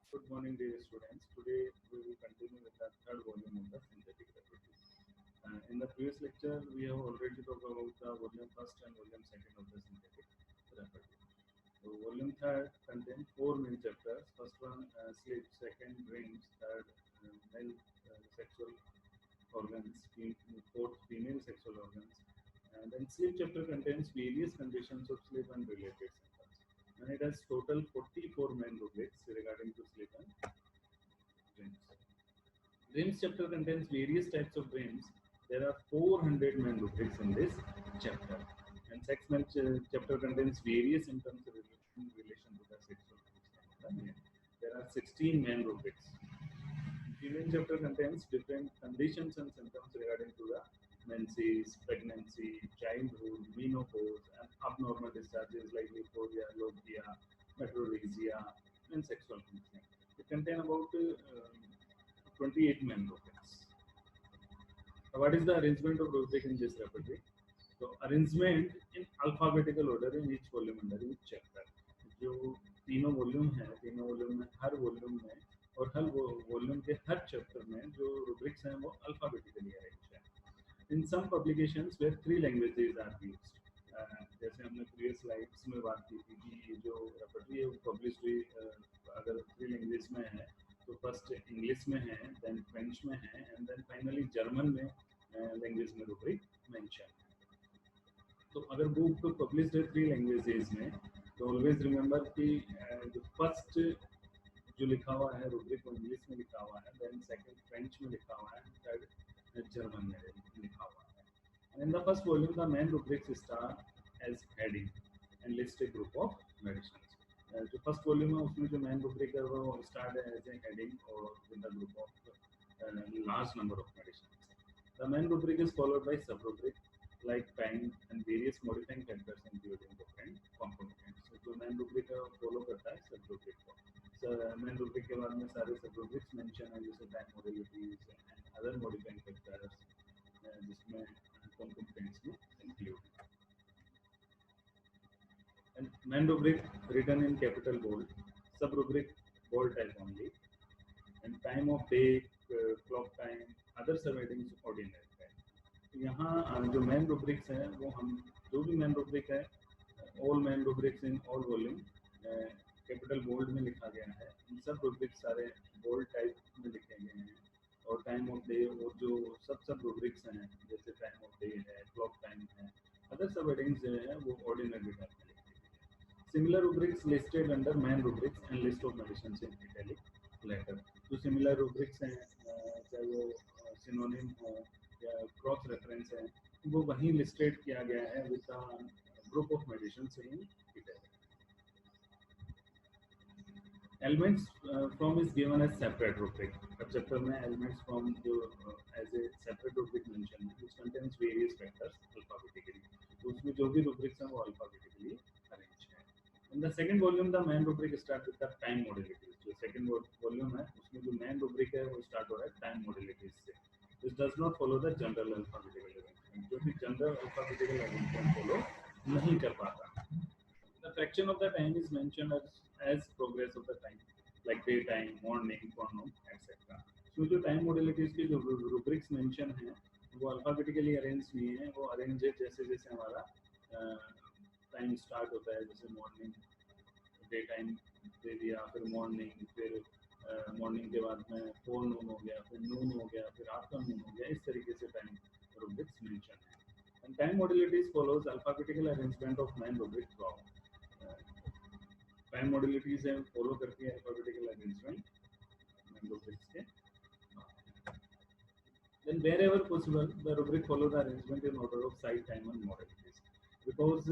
Good morning, dear students. Today we will continue with the third volume of the synthetic repertoire. In the previous lecture, we have already talked about the volume first and volume second of the synthetic repertoire. So, volume third contains four main chapters. First one, sleep. Second, dreams. Third, male sexual organs. Fourth, female sexual organs. And then sleep chapter contains various conditions of sleep and related symptoms. And it has total 44 main rubrics regarding to sleep and dreams. Dreams chapter contains various types of dreams. There are 400 main rubrics in this chapter. And chapter contains various symptoms in relation to the sexual function of the male. There are 16 main rubrics. Female chapter contains different conditions and symptoms regarding to the menses, pregnancy, childhood, menopause, and abnormal discharges like euphoria, logia, metrorrhagia, and sexual functioning. It contains about 28 main rubrics. What is the arrangement of rubric in this repertoire? So arrangement in alphabetical order in each volume under each chapter. जो तीनों volume है, तीनों volume में हर volume में और हर volume के हर chapter में जो रुब्रिक्स हैं वो अल्फाबेटिकली अरेंज है. In some publications where three languages are used, जैसे हमने प्रीवियस स्लाइड्स में बात की थी कि ये जो रेपर्टरी है वो पब्लिश हुई अगर थ्री लैंग्वेज में है तो फर्स्ट इंग्लिश में है, देन फ्रेंच में है एंड देन फाइनली जर्मन में लैंग्वेज में रुब्रिक मेंशन है. तो अगर बुक पब्लिश्ड है थ्री लैंग्वेजेस में तो ऑलवेज रिमेंबर कि जो फर्स्ट जो लिखा हुआ है रुब्रिक वो इंग्लिश में लिखा हुआ है, देन सेकंड फ्रेंच में लिखा हुआ है, थर्ड जर्मन में लिखा हुआ है. And in the first volume, the main rubrics start as heading and list a group of medicines. जो फर्स्ट वॉल्यूम है उसमें जो मेन रुब्रिक है वो स्टार्ट है एज ए हेडिंग और with the group of large number of medicines. The main rubric is followed by sub-rubric like time and various modifying factors including different components. So जो main rubric है वो follow करता है sub-rubric को. So main rubric के बाद में सारे sub-rubrics mention है जैसे time modalities and other modifying factors जिसमें components में include. And main rubric written in capital bold, sub-rubric bold type only, and time of day, clock time, other subheadings ordinary time. यहाँ जो main rubrics हैं वो हम जो भी main rubric है all main rubrics in all volume capital bold में लिखा गया है. इन सब रुब्रिक्स सारे बोल्ड टाइप में लिखे गए हैं और टाइम ऑफ डे और जो सब रुब्रिक्स हैं जैसे टाइम ऑफ डे है, क्लॉक टाइम है, अदर सब हेडिंग्स जो है वो ऑर्डिनरी टाइप में लिखी गई है. Similar rubrics listed under main rubrics and list of medicine in italic letter. जो सिमिलर रुब्रिक्स हैं चाहे वो सिनोनिम हो या क्रॉस रेफरेंस है वो वहीं लिस्टेड किया गया है with the group of medicine in italic. Elements from is given as separate rubric. अब चैप्टर में elements from जो as a separate rubric mention है which contains various factors alphabetically. तो उसमें जो भी rubrics हैं वो alphabetically arranged है. In the second volume the main rubric start with the time modalities. जो second volume है उसमें जो main rubric है वो start हो रहा है time modalities से. This does not follow the general alphabetical arrangement. जो भी general alphabetical arrangement follow नहीं कर पाता. The fraction of the time is mentioned as progress of the time, like daytime, morning, forenoon, etc. So जो time modalities की जो rubrics mention हैं, वो alphabetically arranged नहीं है, वो arrange है जैसे जैसे हमारा time start होता है, जैसे morning, daytime दे दिया, फिर morning, फिर morning के बाद में forenoon हो गया, फिर noon हो गया, फिर afternoon हो गया, इस तरीके से time rubrics mention है. And time modalities follows alphabetical arrangement of main rubric throughout. Time modalities है फॉलो करती है अल्फाबेटिकल अरेंजमेंट मेन रुब्रिक्स के. Then wherever possible the rubric follow the arrangement in order of size, time and modalities. Because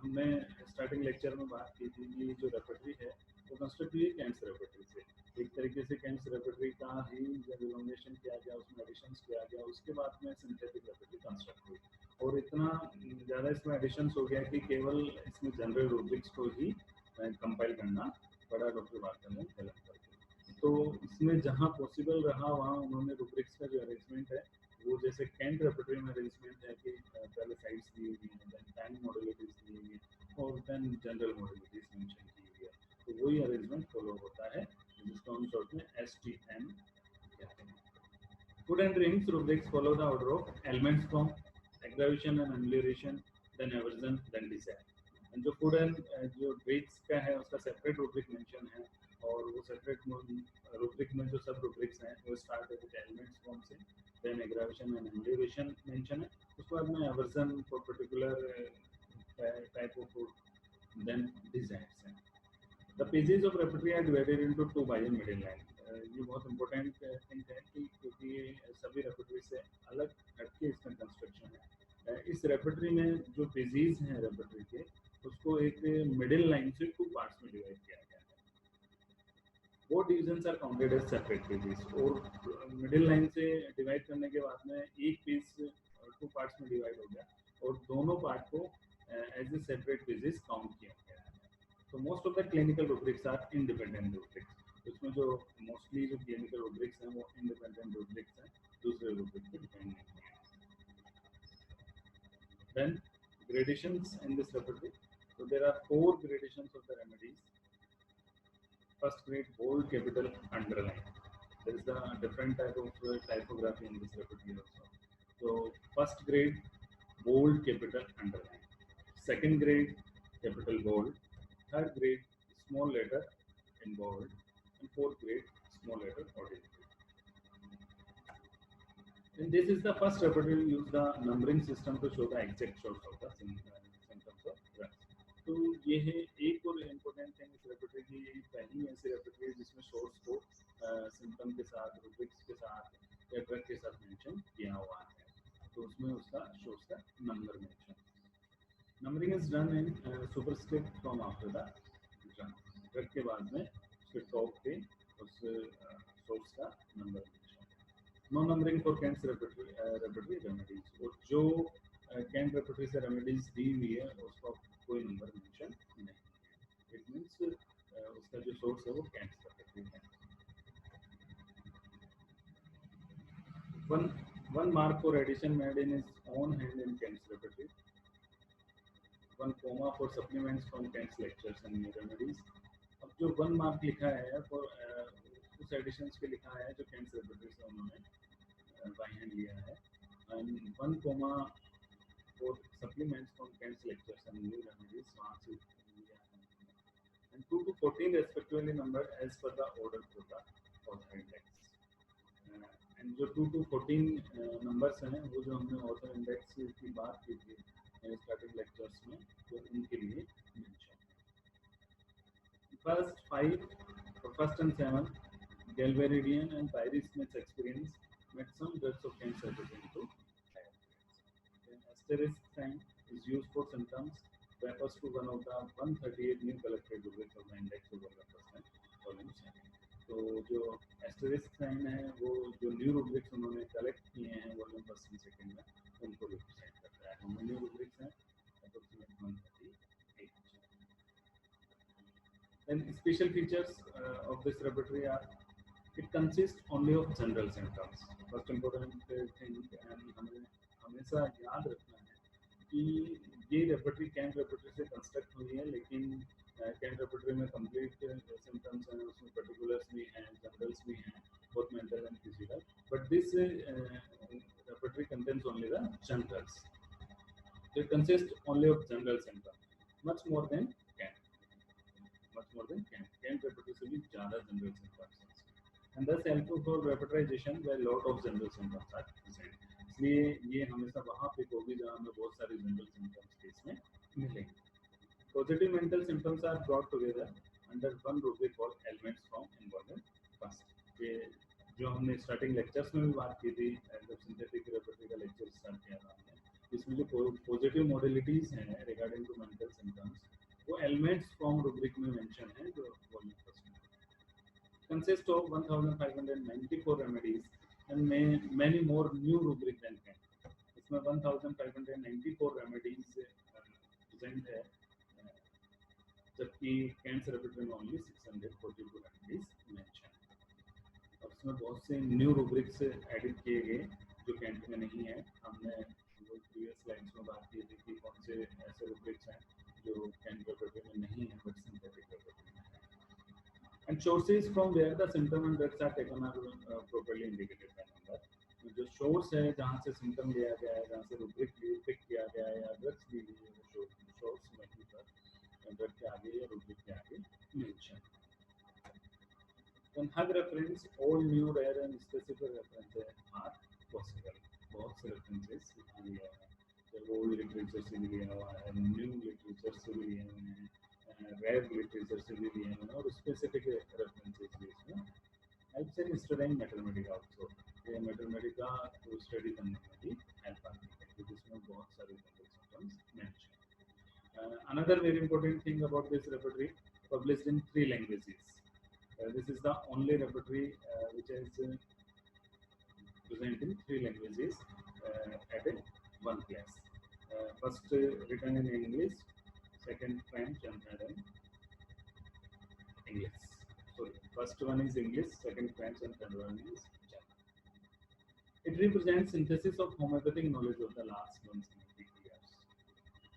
हमने starting lecture में बात की थी कि जो रेपर्टरी है वो कंस्ट्रक्ट हुई कैंट्स रेपर्टरी से. एक तरीके से कैंट्स रेपर्टरी का ही जब इलोंगेशन किया गया उसमें एडिशंस किया गया उसके बाद में सिंथेटिक रेपर्टरी कंस्ट्रक्ट हुई और इतना ज़्यादा इसमें एडिशंस हो गया कि केवल इसमें जनरल रुब्रिक्स को ही कंपाइल करना पड़ा डॉक्टर वार्ता ने कलम करके. तो इसमें जहाँ पॉसिबल रहा वहाँ उन्होंने रुब्रिक्स का जो अरेंजमेंट है वो जैसे कैंट रेपर्टरी में अरेंजमेंट है कि पहले साइड्स दी हुई हैं, देन टाइम मॉड्यूलिटीज दी हुई है और देन जनरल मॉड्यूलिटीज मेंशन की हुई है. तो वही अरेंजमेंट फॉलो होता है जिसको हम शॉर्ट में STM कहते हैं. Food and drinks rubrics follow the order of elements from aggravation and amelioration, then aversion, then desire. And जो फूड एंड जो ड्रिंक्स का है उसका सेपरेट रूब्रिक मेंशन है, और वो सेपरेट रूब्रिक में जो सब रूब्रिक्स हैं वो स्टार्ट विद एलिमेंट्स फॉर्म से, then aggravation and amelioration mention है, उसके बाद में aversion for particular type of food, then desires है. The pages of repertory are divided into two by middle line. ये बहुत इंपॉर्टेंट थिंग है कि क्योंकि सभी रेपर्टरी से अलग हटके इसका कंस्ट्रक्शन है. इस रेपर्टरी में जो पेजेस हैं रेपर्टरी के उसको एक मिडिल लाइन से टू पार्ट्स में डिवाइड किया गया है. वो divisions are counted as separate pages, और मिडिल लाइन से डिवाइड करने के बाद में एक पेज टू पार्ट्स में डिवाइड हो गया और दोनों पार्ट को as a separate pages count किया गया है. तो most of the clinical rubrics are independent rubrics. उसमें जो मोस्टली जो क्लिनिकल रूब्रिक्स हैं वो इंडिपेंडेंट रूब्रिक्स हैं, दूसरे रूब्रिक पे डिपेंड नहीं है. Then gradations in this repertory. So there are 4 gradations of the remedies. First grade, bold, capital, underline. There is a different type of typography in this repertory also. So first grade, bold, capital, underline. Second grade, capital, bold. Third grade, small letter in bold. And fourth grade, small letter, ordinary. And this is the first repertory to use the numbering system to show the exact source of the symptoms of drugs. तो ये है एक और important thing इस repertory की, पहली ऐसी repertory है जिसमें सोर्स को सिम्टम के साथ, रूब्रिक्स के साथ या ड्रग के साथ मेंशन किया हुआ है. तो उसमें उसका सोर्स का number mention. Numbering is done in superscript from after the drug. Drug के बाद में उसके टॉप पे उस सोर्स का number mention. No numbering for Kent's repertory remedies. और जो कैंट रेपर्टरी से रेमेडीज दी हुई है उसका कोई नंबर मेंशन नहीं है. इट मींस उसका जो सोर्स है वो कैंट रेपर्टरी है. One mark for addition made in his own hand in Kent's repertory. One comma for supplements from Kent's lectures and new remedies. अब जो 1 मार्क लिखा है फॉर उस एडिशंस के लिखा है जो कैंट्स रेपर्टरी से उन्होंने बाय हैंड लिया है. And 1 comma for supplements from Kent's lectures and new remedies, marks in India, and 2 to 14 respectively numbered as per the order for the author index. And जो 2 to 14 numbers हैं वो जो हमने author index की बात की थी स्टार्टिंग लेक्चर्स में, तो उनके लिए mention. First 7 Galveridian and Tyree Smith's experience met some drugs of Kent's represent to asterisk sign is used for symptoms refers to one of the 138 new collected rubrics of the index of volume volume 2. तो जो asterisk sign है वो जो new rubrics उन्होंने collect किए हैं volume 1 और 2 में उनको रिप्रेजेंट करता है. हम न्यू rubrics हैं approximately 138. Then special features of this repertory are it consists only of general symptoms. First important thing and हमें हमेशा याद रखना है कि ये रेपर्टरी कैंट रेपर्टरी से कंस्ट्रक्ट हुई है, लेकिन कैंट रेपर्टरी में कंप्लीट सिम्टम्स हैं, उसमें पर्टिकुलर्स भी हैं, जनरल्स भी हैं, both mental and physical. But this repertory contains only the generals. It consist only of general symptoms, much more than Kent repertory से भी ज़्यादा जनरल सिम्टम्स हैं. And thus helpful for repertorization where lot of general symptoms are present. इसलिए ये हमेशा वहाँ पे होगी जहाँ हमें बहुत सारे जनरल सिम्टम्स केस में मिलेंगे. Positive mental symptoms are brought together under one rubric called elements from involvement first. ये जो हमने स्टार्टिंग लेक्चर्स में भी बात की थी जब सिंथेटिक रेपर्टरी का लेक्चर स्टार्ट किया था हमने, इसमें जो पॉजिटिव मॉडलिटीज हैं रिगार्डिंग टू मेंटल सिम्टम्स वो एलिमेंट्स फ्रॉम रूब्रिक में मेंशन है जो वॉल्यूम फर्स्ट में. Consist of 1,594 remedies and many more new rubric than Kent. इसमें 1,594 remedies present है, जबकि Kent's repertory में only 642 remedies mention. और उसमें बहुत से new rubrics एडिट किए गए जो Kent में नहीं है. हमने प्रीवियस स्लाइड्स में बात की थी कि कौन से ऐसे rubrics हैं जो Kent repertory में नहीं है बट सिंथेटिक repertory में है. And sources from where the symptom and drugs are taken are properly indicated by number. जो सोर्स है जहाँ से सिम्टम लिया गया है, जहाँ से रूब्रिक पिक किया गया है या ड्रग्स दी गई है, वो सोर्स वहीं पर ड्रग के आगे या रूब्रिक के आगे mention. Then hug reference, all new, rare and specific references are possible. बहुत से references लिया है, जब old literature से भी लिया हुआ है, new literature से भी लिया हुआ है, rare literature से भी लिया हुआ है, और specific references भी इसमें helps in studying mathematics also. ये mathematics का study करने में भी help आती है, क्योंकि इसमें बहुत सारे symptoms mention. Another very important thing about this repertory, published in 3 languages. This is the only repertory which is present in 3 languages at one place. First written in English, second French, and third in English. Sorry, first one is English, second French, and third one is German. It represents synthesis of homeopathic knowledge of the last 170 years.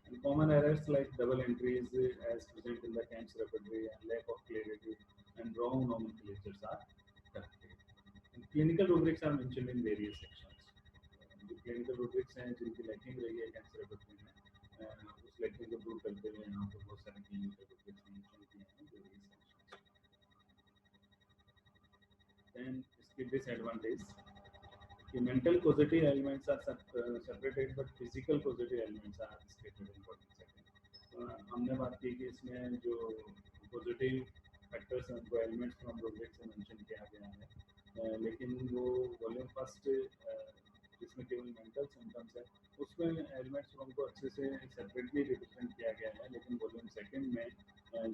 And common errors like double entries as present in the Kemp's repertory and lack of clarity and wrong nomenclatures are corrected. And clinical rubrics are mentioned in various sections. जो clinical rubrics हैं जिनकी lacking रही है Kemp's repertory में, उस lacking को दूर करते हुए यहाँ पर बहुत सारे clinical rubrics mention किए हैं various sections. Then इसकी disadvantage कि mental causative elements are separated but physical causative elements are stated in body second. हमने बात की कि इसमें जो causative factors हैं उनको elements from rubric से mention किया गया है, लेकिन वो वॉल्यूम फर्स्ट जिसमें केवल mental symptoms है उसमें elements from को अच्छे से separately represent किया गया है, लेकिन वॉल्यूम सेकंड में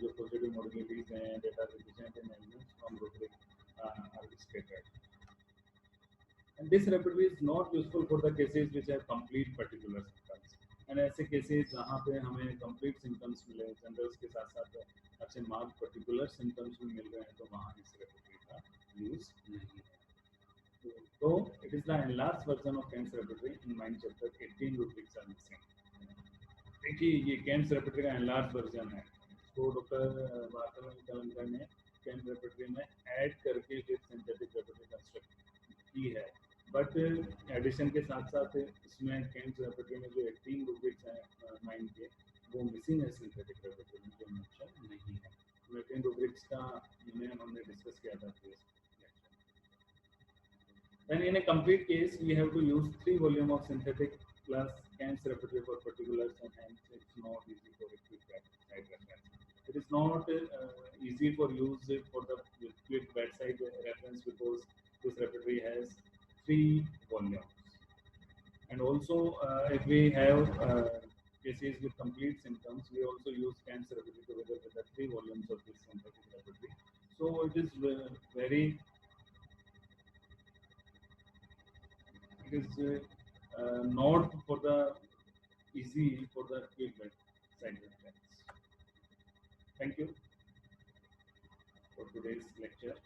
जो causative modalities हैं that are represented in elements from rubric are stated. And this repertory is not useful for the cases which have complete particular symptoms. And ऐसे cases जहाँ पे हमें complete symptoms मिले, generals के साथ साथ अच्छे marked particular symptoms भी मिल रहे हैं, तो वहाँ इस repertory का use नहीं है. So it is the enlarged version of Kemp's repertory. In mind chapter 18 rubrics are missing. देखिए ये Kemp's repertory का enlarged version है. तो डॉक्टर वार्तालाप कलंकर ने Kemp's repertory में ऐड करके फिर synthetic repertory कंस्ट्रक्ट की है. बट एडिशन के साथ साथ इसमें Kemp's repertory में जो 18 rubrics हैं माइंड के, वो मिसिंग है सिंथेटिक repertory में, जो मेंशन नहीं है. 18 rubrics का हमने डिस्कस किया था previous lecture. Then in a complete case we have to use 3 volume of synthetic plus Kemp's repertory for particulars, and hence it's not easy for a quick bedside reference. It is not easy for use for the quick bedside reference because this repertory has 3 volumes. And also if we have cases with complete symptoms, we also use Kemp's repertory together with the 3 volumes of this synthetic repertory. So it is not for the easy for the quick bedside reference. Thank you for today's lecture.